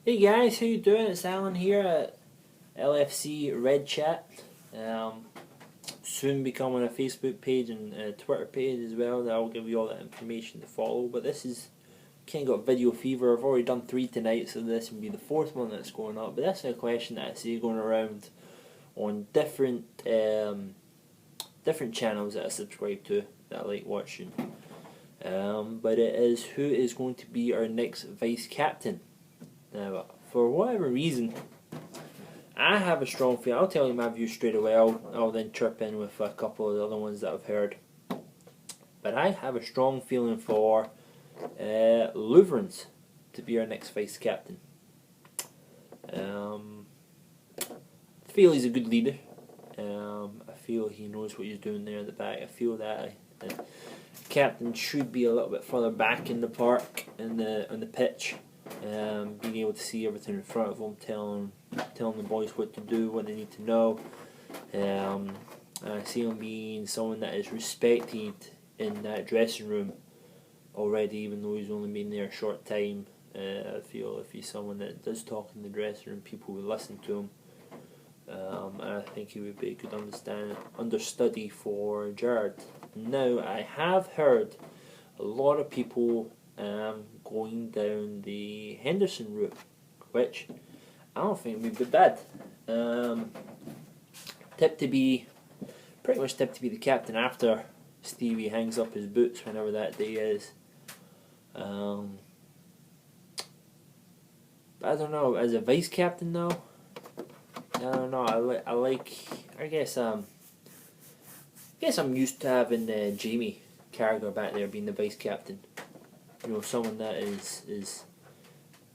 Hey guys, how you doing? It's Alan here at LFC ReDChat. Soon becoming a Facebook page and a Twitter page as well. That I'll give you all that information to follow. But this is kind of got video fever. I've already done 3 tonight, so this will be the 4th one that's going up. But that's a question that I see going around on different channels that I subscribe to that I like watching. But it is, who is going to be our next vice captain? Now, for whatever reason, I have a strong feeling. I'll tell you my view straight away. I'll then chirp in with a couple of the other ones that I've heard. But I have a strong feeling for Luverens to be our next vice captain. I feel he's a good leader. I feel he knows what he's doing there at the back. I feel that the captain should be a little bit further back in the park, on the pitch. Being able to see everything in front of them, telling the boys what to do, what they need to know. I see him being someone that is respected in that dressing room already, even though he's only been there a short time. I feel if he's someone that does talk in the dressing room, people will listen to him. And I think he would be a good understudy for Gerrard. Now, I have heard a lot of people going down the Henderson route, which I don't think would be bad. Pretty much tipped to be the captain after Stevie hangs up his boots, whenever that day is. But I don't know, as a vice captain though, I don't know. I guess I'm used to having Jamie Carragher back there being the vice captain. You know, someone that is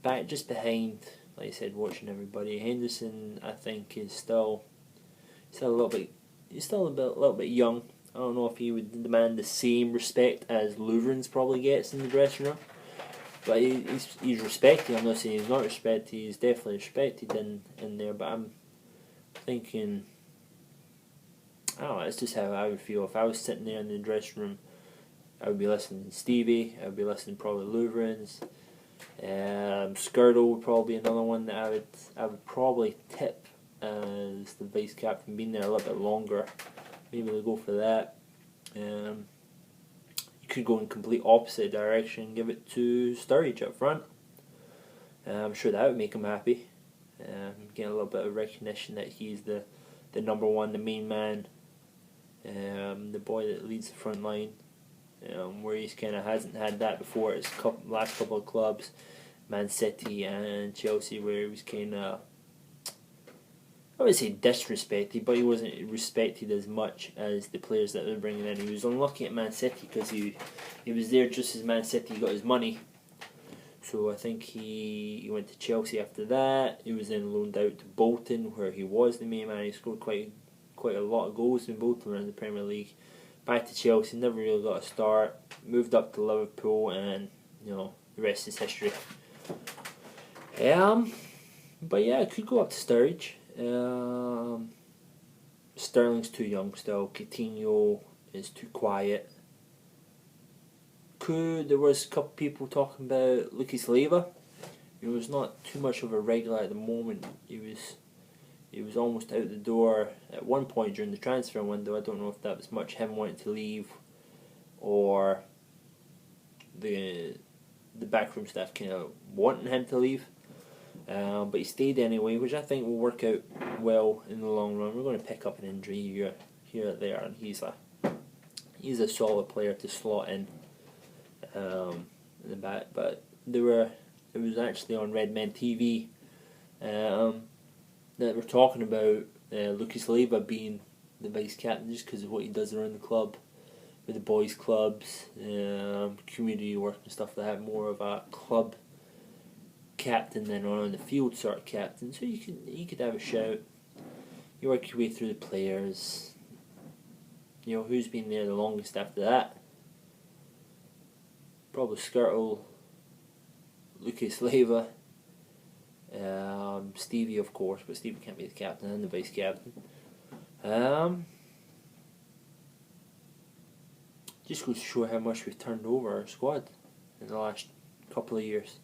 back just behind, like I said, watching everybody. Henderson, I think, is still a little bit young. I don't know if he would demand the same respect as Luverens probably gets in the dressing room, but he's respected. I'm not saying he's not respected. He's definitely respected in there. But I'm thinking, I don't know. It's just how I would feel if I was sitting there in the dressing room. I would be listening to Stevie. I would be listening probably Luverens. Skirtle would probably be another one that I would probably tip as the vice captain, being there a little bit longer. Maybe they'll go for that. You could go in complete opposite direction and give it to Sturridge up front. I'm sure that would make him happy. Getting a little bit of recognition that he's the number one, the main man, the boy that leads the front line. Where he's kind of hasn't had that before. His last couple of clubs, Man City and Chelsea, where he was kind of, I wouldn't say disrespected, but he wasn't respected as much as the players that they're bringing in. He was unlucky at Man City because he was there just as Man City got his money. So I think he went to Chelsea after that. He was then loaned out to Bolton, where he was the main man. He scored quite a lot of goals in Bolton in the Premier League. Back to Chelsea, never really got a start. Moved up to Liverpool, and the rest is history. But yeah, I could go up to Sturridge. Sterling's too young still. Coutinho is too quiet. There was a couple people talking about Lucas Leiva. He was not too much of a regular at the moment. He was almost out the door at one point during the transfer window. I don't know if that was much him wanting to leave or the backroom staff kind of wanting him to leave. But he stayed anyway, which I think will work out well in the long run. We're going to pick up an injury here or there, and he's a solid player to slot in the back. But it was actually on Redmen TV. That we're talking about Lucas Leiva being the vice captain just because of what he does around the club, with the boys' clubs, community work and stuff like that. More of a club captain than on the field sort of captain. So you could have a shout. You work your way through the players. Who's been there the longest after that? Probably Skirtle, Lucas Leiva. Stevie, of course, but Stevie can't be the captain and the vice captain. Just goes to show how much we've turned over our squad in the last couple of years.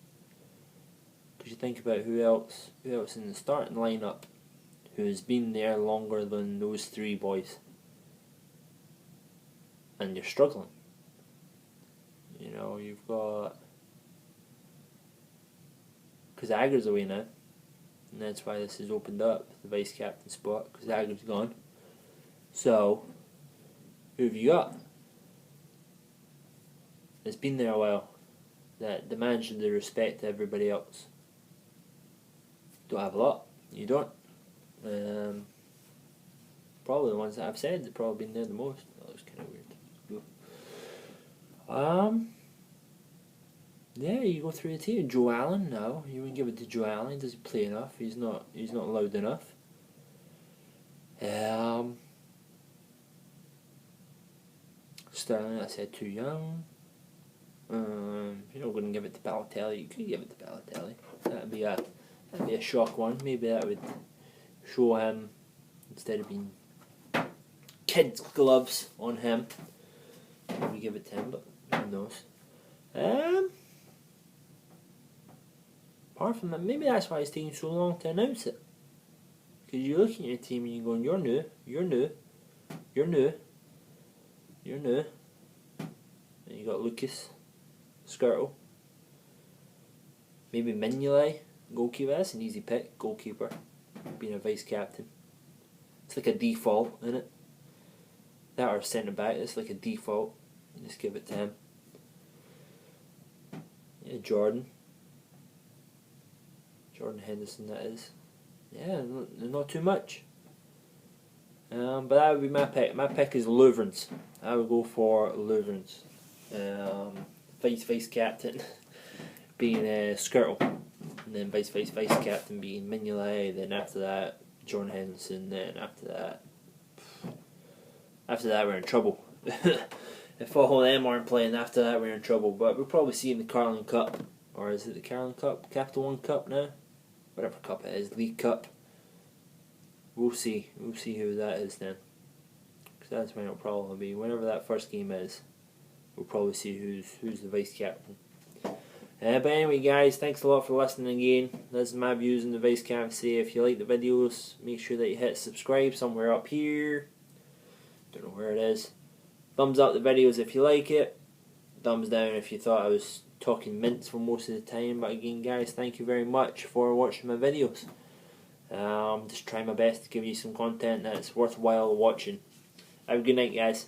Because Because you think about who else in the starting lineup who has been there longer than those three boys, and you're struggling. You know, you've got, because Agar's away now, and that's why this has opened up the vice captain spot, because Agar's gone. So, who have you got? It's been there a while. That demands the respect to everybody else. Don't have a lot. You don't. Probably the ones that I've said that probably been there the most. That was kind of weird. Yeah, you go through the team. Joe Allen, no, you wouldn't give it to Joe Allen. He doesn't play enough. He's not loud enough. Sterling, I said too young. You're not going to give it to Balotelli. You could give it to Balotelli. That'd be a shock one. Maybe that would show him, instead of being kids' gloves on him, maybe give it to him. But who knows? Apart from that, maybe that's why it's taking so long to announce it. Because you're looking at your team and you're going, you're new, you're new, you're new, you're new. And you got Lucas, Skirtle, maybe Mignolet, goalkeeper. That's an easy pick, goalkeeper, being a vice captain. It's like a default, isn't it? That or centre back, it's like a default. You just give it to him. Yeah, Jordan Henderson, that is. Yeah, not too much. But that would be my pick. My pick is Leuven's. I would go for Leuven's. Vice captain being Skirtle, and then vice captain being Mignolet. Then after that, Jordan Henderson. Then after that we're in trouble. If all of them aren't playing, after that we're in trouble. But we'll probably see in the Carling Cup, or is it the Carling Cup, Capital One Cup now? Whatever cup it is, League Cup. We'll see who that is then. Because that's when it'll probably be. Whenever that first game is, we'll probably see who's the vice captain. But anyway, guys, thanks a lot for listening again. That's my views on the vice captaincy. If you like the videos, make sure that you hit subscribe somewhere up here. Don't know where it is. Thumbs up the videos if you like it. Thumbs down if you thought I was talking mints for most of the time. But again, guys, thank you very much for watching my videos. Just trying my best to give you some content that's worthwhile watching. Have a good night, guys.